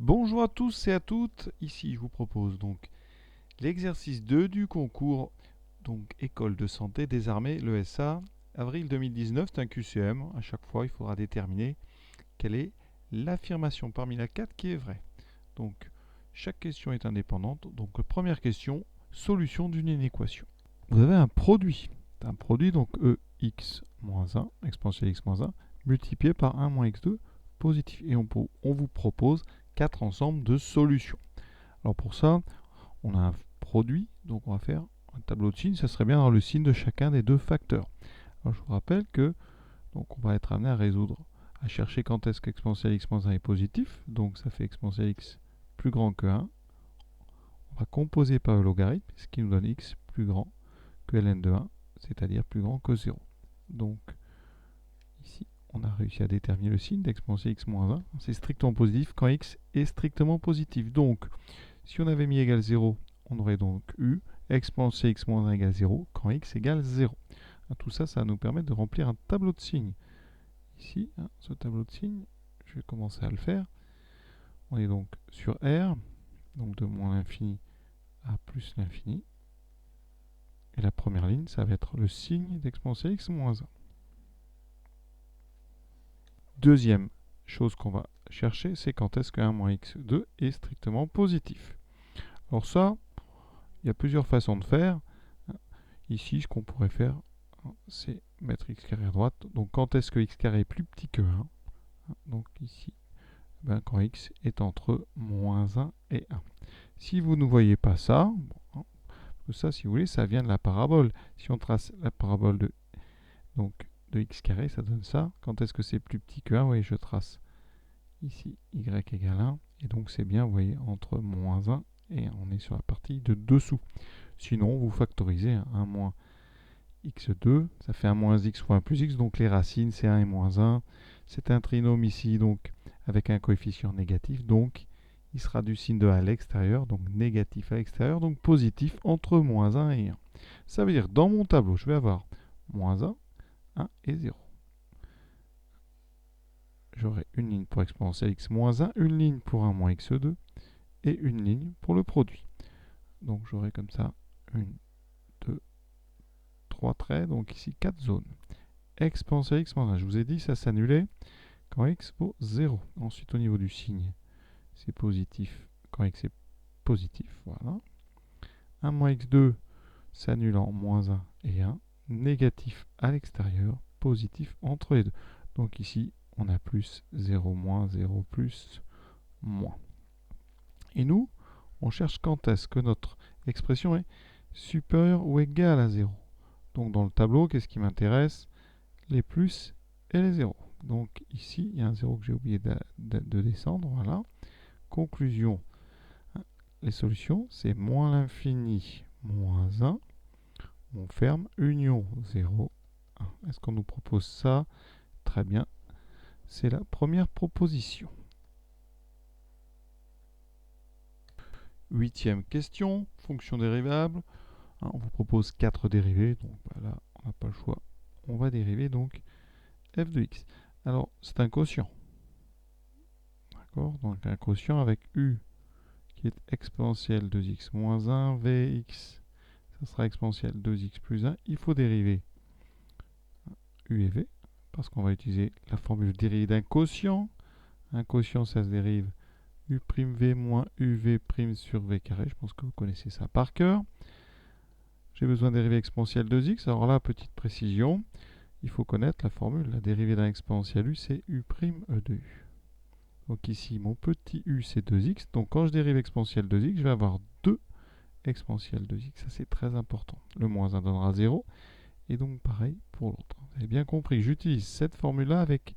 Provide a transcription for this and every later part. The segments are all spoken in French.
Bonjour à tous et à toutes, ici je vous propose donc l'exercice 2 du concours donc École de santé des armées, l'ESA, avril 2019, c'est un QCM, à chaque fois il faudra déterminer quelle est l'affirmation parmi la 4 qui est vraie. Donc chaque question est indépendante, donc première question, solution d'une inéquation. Vous avez un produit donc EX-1, exponentielle x-1, multiplié par 1 moins x2 positif, et on vous propose 4 ensembles de solutions. Alors pour ça, on a un produit, donc on va faire un tableau de signes, ça serait bien dans le signe de chacun des deux facteurs. Alors je vous rappelle que donc on va être amené à résoudre, à chercher quand est-ce qu'exponentielle x-1 est positif, donc ça fait exponentielle x plus grand que 1. On va composer par le logarithme, ce qui nous donne x plus grand que ln de 1, c'est-à-dire plus grand que 0. Donc ici, on a réussi à déterminer le signe d'exponentielle x-1. C'est strictement positif quand x est strictement positif. Donc, si on avait mis égal 0, on aurait donc eu exponentielle x-1 égale 0 quand x égale 0. Tout ça, ça va nous permettre de remplir un tableau de signes. Ici, ce tableau de signes, je vais commencer à le faire. On est donc sur R, donc de moins l'infini à plus l'infini. Et la première ligne, ça va être le signe d'exponentielle x-1. Deuxième chose qu'on va chercher, c'est quand est-ce que 1 moins x2 est strictement positif. Alors ça, il y a plusieurs façons de faire. Ici, ce qu'on pourrait faire, c'est mettre x carré à droite. Donc quand est-ce que x carré est plus petit que 1? Donc ici, quand x est entre moins 1 et 1. Si vous ne voyez pas ça, ça, si vous voulez, ça vient de la parabole. Si on trace la parabole de x carré, ça donne ça. Quand est-ce que c'est plus petit que 1? Oui, je trace ici y égale 1. Et donc c'est bien, vous voyez, entre moins 1 et 1. On est sur la partie de dessous. Sinon, vous factorisez 1 moins x2, ça fait 1 moins x fois 1 plus x. Donc les racines, c'est 1 et moins 1. C'est un trinôme ici, donc avec un coefficient négatif. Donc il sera du signe de a à l'extérieur, donc négatif à l'extérieur, donc positif entre moins 1 et 1. Ça veut dire dans mon tableau, je vais avoir moins 1, 1 et 0. J'aurai une ligne pour exponentielle x moins 1, une ligne pour 1 moins x2 et une ligne pour le produit. Donc j'aurai comme ça 1, 2, 3 traits, donc ici 4 zones. Exponentielle x moins 1, je vous ai dit, ça s'annulait quand x vaut 0. Ensuite au niveau du signe, c'est positif quand x est positif, voilà. 1 moins x2 s'annule en moins 1 et 1, négatif à l'extérieur, positif entre les deux. Donc ici, on a plus 0 moins, 0 plus, moins. Et nous, on cherche quand est-ce que notre expression est supérieure ou égale à 0. Donc dans le tableau, qu'est-ce qui m'intéresse? Les plus et les zéros. Donc ici, il y a un 0 que j'ai oublié de descendre, voilà. Conclusion, les solutions, c'est moins l'infini, moins 1. On ferme, union 0, 1. Est-ce qu'on nous propose ça? Très bien, c'est la première proposition. 8e question, fonction dérivable. On vous propose 4 dérivés, donc là, on n'a pas le choix. On va dériver donc f de x. Alors, c'est un quotient. D'accord? Donc un quotient avec u qui est exponentielle 2x moins 1, vx, ça sera exponentielle 2x plus 1. Il faut dériver u et v, parce qu'on va utiliser la formule dérivée d'un quotient. Un quotient, ça se dérive u'v moins uv' sur v carré. Je pense que vous connaissez ça par cœur. J'ai besoin de dériver exponentielle 2x. Alors là, petite précision, il faut connaître la formule. La dérivée d'un exponentiel u, c'est u' de u. Donc ici, mon petit u, c'est 2x. Donc quand je dérive exponentielle 2x, je vais avoir 2 exponentielle 2x. Ça, c'est très important. Le moins 1 donnera 0. Et donc, pareil pour l'autre. Vous avez bien compris, j'utilise cette formule-là avec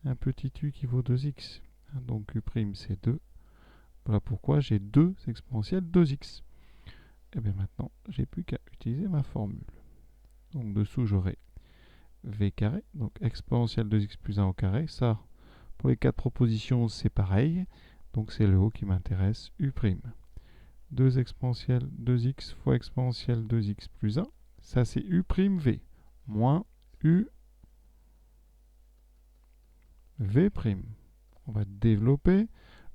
un petit u qui vaut 2x. Donc u', c'est 2. Voilà pourquoi j'ai 2 exponentielles 2x. Et bien maintenant, j'ai plus qu'à utiliser ma formule. Donc dessous, j'aurai v carré, donc exponentielle 2x plus 1 au carré. Ça, pour les 4 propositions, c'est pareil. Donc c'est le haut qui m'intéresse, u'. 2 exponentielle 2x fois exponentielle 2x plus 1. Ça, c'est u'v moins u v'. On va développer.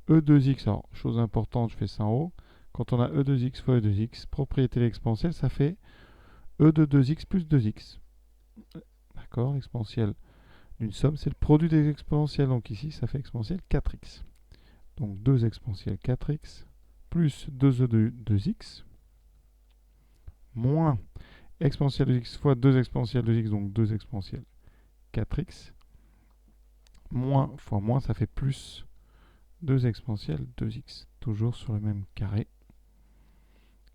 E2x, alors chose importante, je fais ça en haut. Quand on a E2x fois E2x, propriété de l'exponentielle, ça fait E de 2x plus 2x. D'accord, l'exponentielle d'une somme, c'est le produit des exponentielles. Donc ici, ça fait exponentielle 4x. Donc 2 exponentielle 4x plus 2e de 2x moins exponentielle de x fois 2 exponentielle de x, donc 2 exponentielle 4x, moins fois moins, ça fait plus 2 exponentielle 2x, toujours sur le même carré.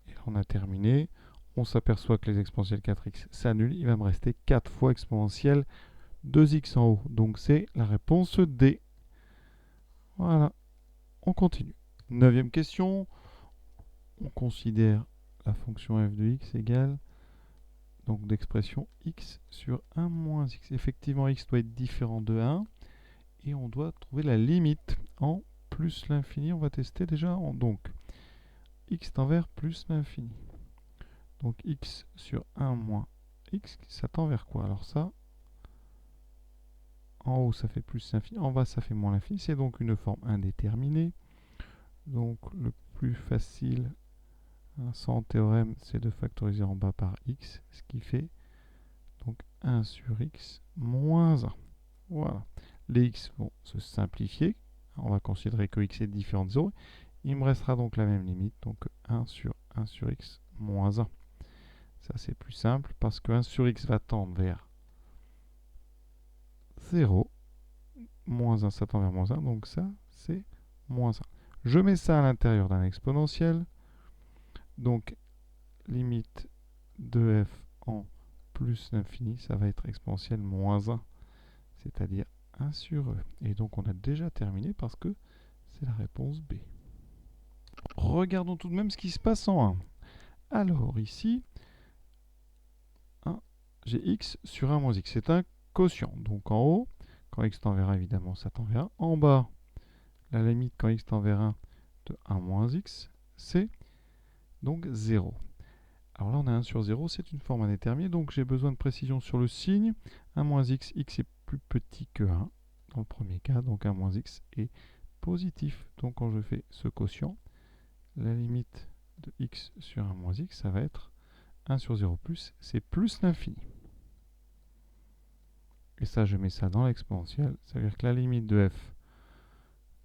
Et là, on a terminé. On s'aperçoit que les exponentielles 4x s'annulent. Il va me rester 4 fois exponentielle 2x en haut. Donc c'est la réponse D. Voilà. On continue. 9e question. On considère la fonction f de x égale donc d'expression x sur 1 moins x. Effectivement, x doit être différent de 1. Et on doit trouver la limite en plus l'infini. On va tester déjà. Donc, x tend vers plus l'infini. Donc, x sur 1 moins x, ça tend vers quoi? Alors ça, en haut, ça fait plus l'infini. En bas, ça fait moins l'infini. C'est donc une forme indéterminée. Donc, le plus facile, sans théorème, c'est de factoriser en bas par x, ce qui fait donc 1 sur x moins 1. Voilà. Les x vont se simplifier. On va considérer que x est différent de 0. Il me restera donc la même limite, donc 1 sur x moins 1. Ça, c'est plus simple parce que 1 sur x va tendre vers 0. Moins 1, ça tend vers moins 1. Donc ça, c'est moins 1. Je mets ça à l'intérieur d'un exponentiel. Donc, limite de f en plus l'infini, ça va être exponentielle moins 1. C'est-à-dire 1 sur e. Et donc, on a déjà terminé parce que c'est la réponse B. Regardons tout de même ce qui se passe en 1. Alors, ici, j'ai x sur 1 moins x. C'est un quotient. Donc, en haut, quand x tend vers 1, évidemment, ça tend vers 1. En bas, la limite quand x tend vers 1 de 1 moins x, c'est donc 0. Alors là, on a 1 sur 0, c'est une forme indéterminée, donc j'ai besoin de précision sur le signe. 1 moins x, x est plus petit que 1 dans le premier cas, donc 1 moins x est positif. Donc quand je fais ce quotient, la limite de x sur 1 moins x, ça va être 1 sur 0 plus, c'est plus l'infini. Et ça, je mets ça dans l'exponentielle, ça veut dire que la limite de f,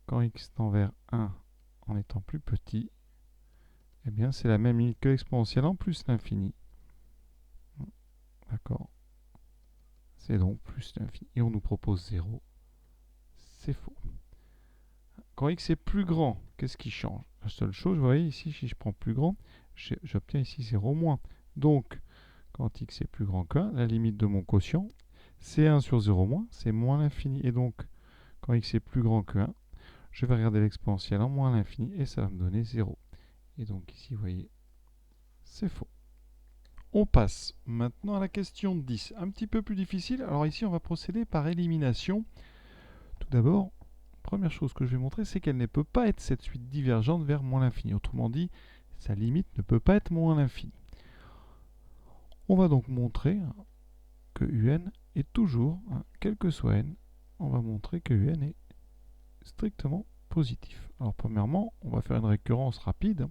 quand x tend vers 1 en étant plus petit, eh bien c'est la même limite que l'exponentielle en plus l'infini. D'accord? C'est donc plus l'infini. Et on nous propose 0. C'est faux. Quand x est plus grand, qu'est-ce qui change? La seule chose, vous voyez ici, si je prends plus grand, j'obtiens ici 0 moins. Donc, quand x est plus grand que 1, la limite de mon quotient, c'est 1 sur 0 moins, c'est moins l'infini. Et donc, quand x est plus grand que 1, je vais regarder l'exponentielle en moins l'infini et ça va me donner 0. Et donc ici, vous voyez, c'est faux. On passe maintenant à la question 10. Un petit peu plus difficile. Alors ici, on va procéder par élimination. Tout d'abord, première chose que je vais montrer, c'est qu'elle ne peut pas être cette suite divergente vers moins l'infini. Autrement dit, sa limite ne peut pas être moins l'infini. On va donc montrer que un est toujours, quel que soit n, on va montrer que un est strictement positif. Alors premièrement, on va faire une récurrence rapide.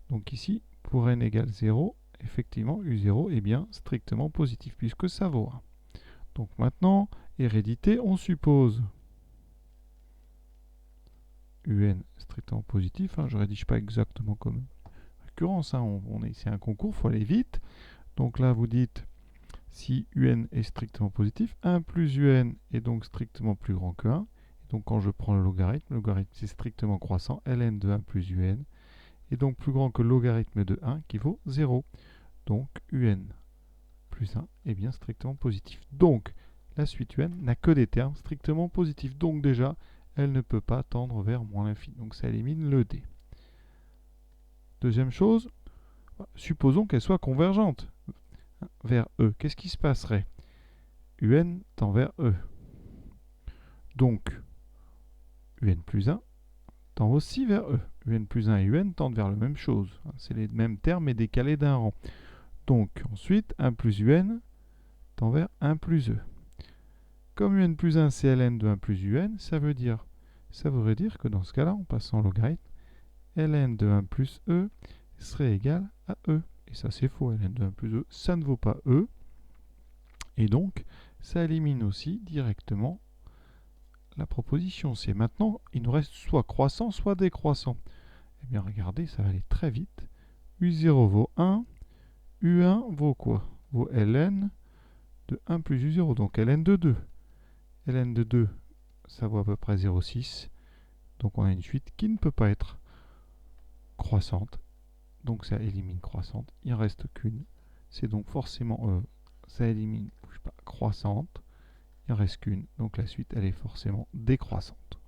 Donc ici, pour n égale 0, effectivement, U0 est bien strictement positif, puisque ça vaut 1. Donc maintenant, hérédité, on suppose UN strictement positif. Je ne rédige pas exactement comme récurrence. C'est un concours, il faut aller vite. Donc là, vous dites, si UN est strictement positif, 1 plus UN est donc strictement plus grand que 1. Donc quand je prends le logarithme c'est strictement croissant, ln de 1 plus UN est donc plus grand que le logarithme de 1 qui vaut 0. Donc UN plus 1 est bien strictement positif. Donc la suite UN n'a que des termes strictement positifs. Donc déjà, elle ne peut pas tendre vers moins l'infini. Donc ça élimine le D. Deuxième chose, supposons qu'elle soit convergente vers E. Qu'est-ce qui se passerait? UN tend vers E. Donc, UN plus 1 tend aussi vers E. UN plus 1 et UN tendent vers la même chose. C'est les mêmes termes mais décalés d'un rang. Donc, ensuite, 1 plus UN tend vers 1 plus E. Comme UN plus 1 c'est ln de 1 plus UN, ça veut dire Ça voudrait dire que dans ce cas-là, en passant logarithme, ln de 1 plus e serait égal à e. Et ça c'est faux, ln de 1 plus e, ça ne vaut pas e. Et donc, ça élimine aussi directement la proposition C. Maintenant, il nous reste soit croissant, soit décroissant. Eh bien, regardez, ça va aller très vite. U0 vaut 1, U1 vaut quoi? Vaut ln de 1 plus U0, donc ln de 2. ln de 2, ça vaut à peu près 0,6. Donc on a une suite qui ne peut pas être croissante. Donc ça élimine croissante. Il ne reste qu'une. C'est donc forcément ça élimine croissante. Il ne reste qu'une. Donc la suite, elle est forcément décroissante.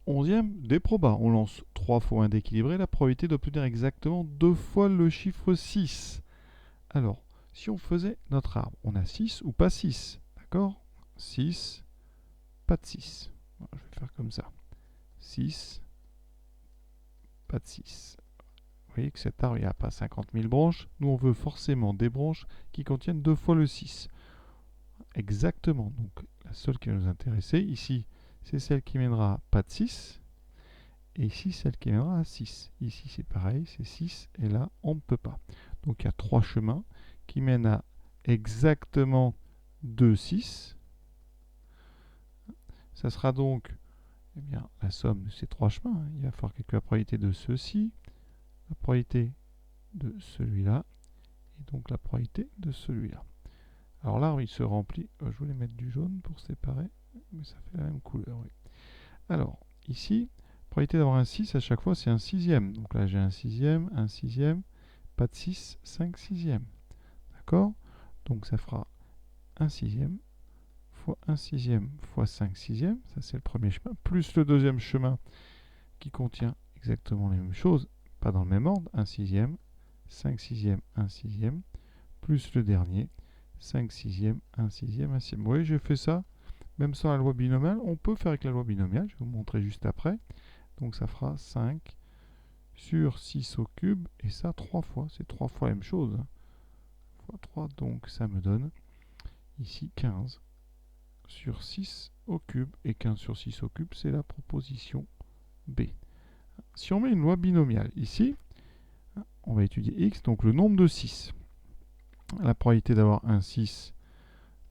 11e, des probas. On lance 3 fois 1 d'équilibré. La probabilité d'obtenir exactement 2 fois le chiffre 6. Alors, si on faisait notre arbre, on a 6 ou pas 6. D'accord? 6, pas de 6. Je vais faire comme ça. 6, pas de 6. Vous voyez que cet arbre, il n'y a pas 50 000 branches. Nous, on veut forcément des branches qui contiennent 2 fois le 6. Exactement. Donc, la seule qui va nous intéresser, ici, c'est celle qui mènera à pas de 6. Et ici, celle qui mènera à 6. Ici, c'est pareil, c'est 6. Et là, on ne peut pas. Donc, il y a 3 chemins qui mènent à exactement 2, 6. Ça sera donc eh bien, la somme de ces 3 chemins. Il va falloir calculer la probabilité de ceci, la probabilité de celui-là, et donc la probabilité de celui-là. Alors là, il se remplit. Je voulais mettre du jaune pour séparer, mais ça fait la même couleur. Oui. Alors, ici, probabilité d'avoir un 6, à chaque fois, c'est un sixième. Donc là, j'ai un sixième, pas de 6, 5 sixièmes. D'accord? Donc ça fera un sixième fois 1 sixième fois 5 sixièmes. Ça, c'est le premier chemin. Plus le deuxième chemin qui contient exactement les mêmes choses, pas dans le même ordre. 1 sixième, 5 sixièmes, 1 sixième. Plus le dernier, 5 sixièmes, 1 sixième, 1 sixième. Vous voyez, j'ai fait ça, même sans la loi binomiale. On peut faire avec la loi binomiale, je vais vous montrer juste après. Donc ça fera 5 sur 6 au cube, et ça 3 fois. C'est 3 fois la même chose. Fois 3, donc ça me donne ici 15 sur 6 au cube. Et 15 sur 6 au cube, c'est la proposition B. Si on met une loi binomiale ici, on va étudier x, donc le nombre de 6. La probabilité d'avoir un 6,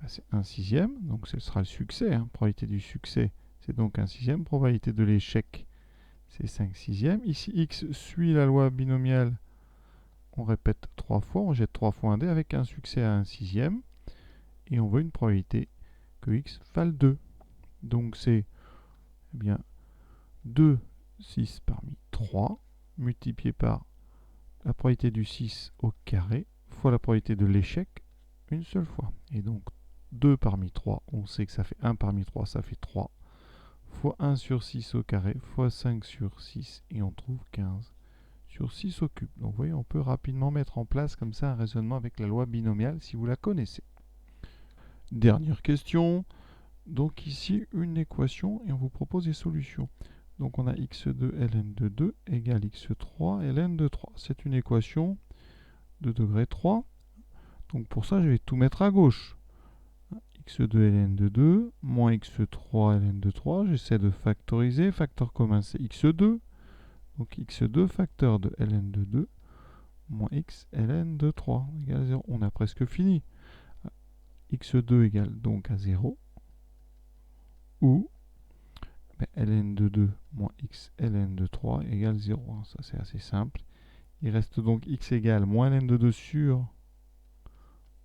c'est 1 sixième, donc ce sera le succès. Probabilité du succès, c'est donc 1 sixième. Probabilité de l'échec, c'est 5 sixièmes. Ici, x suit la loi binomiale. On répète 3 fois, on jette 3 fois un dé avec un succès à 1 sixième. Et on veut une probabilité que x vale 2. Donc c'est eh bien 2, 6 parmi 3, multiplié par la probabilité du 6 au carré, fois la probabilité de l'échec, une seule fois. Et donc 2 parmi 3, on sait que ça fait 1 parmi 3, ça fait 3, fois 1 sur 6 au carré, fois 5 sur 6, et on trouve 15 sur 6 au cube. Donc vous voyez, on peut rapidement mettre en place comme ça un raisonnement avec la loi binomiale si vous la connaissez. Dernière question. Donc ici, une équation, et on vous propose des solutions. Donc on a x2 ln de 2 égale x3 ln de 3. C'est une équation de degré 3. Donc pour ça, je vais tout mettre à gauche. x2 ln de 2 moins x3 ln de 3. J'essaie de factoriser. Facteur commun, c'est x2. Donc x2 facteur de ln de 2 moins x ln de 3 égale 0. On a presque fini. x2 égale donc à 0. Ou ln de 2 moins x ln de 3 égale 0. Ça, c'est assez simple. Il reste donc x égale moins ln de 2 sur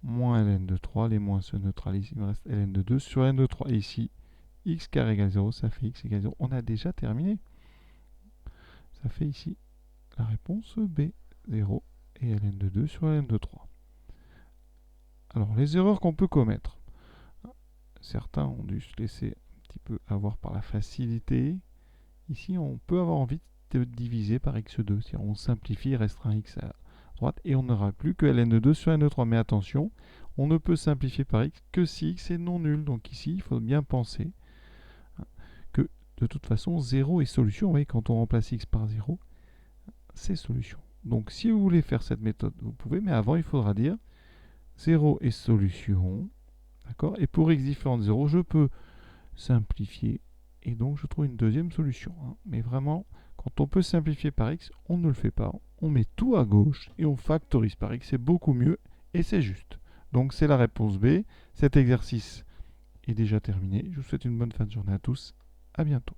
moins ln de 3. Les moins se neutralisent. Il me reste ln de 2 sur ln de 3. Et ici, x carré égale 0, ça fait x égale 0. On a déjà terminé. Ça fait ici la réponse B, 0 et ln de 2 sur ln de 3. Alors, les erreurs qu'on peut commettre. Certains ont dû se laisser un petit peu avoir par la facilité. Ici, on peut avoir envie de diviser par x2. C'est-à-dire on simplifie, il restera un x à droite et on n'aura plus que ln de 2 sur ln de 3. Mais attention, on ne peut simplifier par x que si x est non nul. Donc ici, il faut bien penser que de toute façon, 0 est solution. Vous voyez, quand on remplace x par 0, c'est solution. Donc si vous voulez faire cette méthode, vous pouvez, mais avant, il faudra dire 0 est solution. D'accord? Et pour x différent de 0, je peux simplifier Et donc je trouve une deuxième solution. Mais vraiment, quand on peut simplifier par x, on ne le fait pas. On met tout à gauche et on factorise par x. C'est beaucoup mieux et c'est juste. Donc c'est la réponse B. Cet exercice est déjà terminé. Je vous souhaite une bonne fin de journée à tous. À bientôt.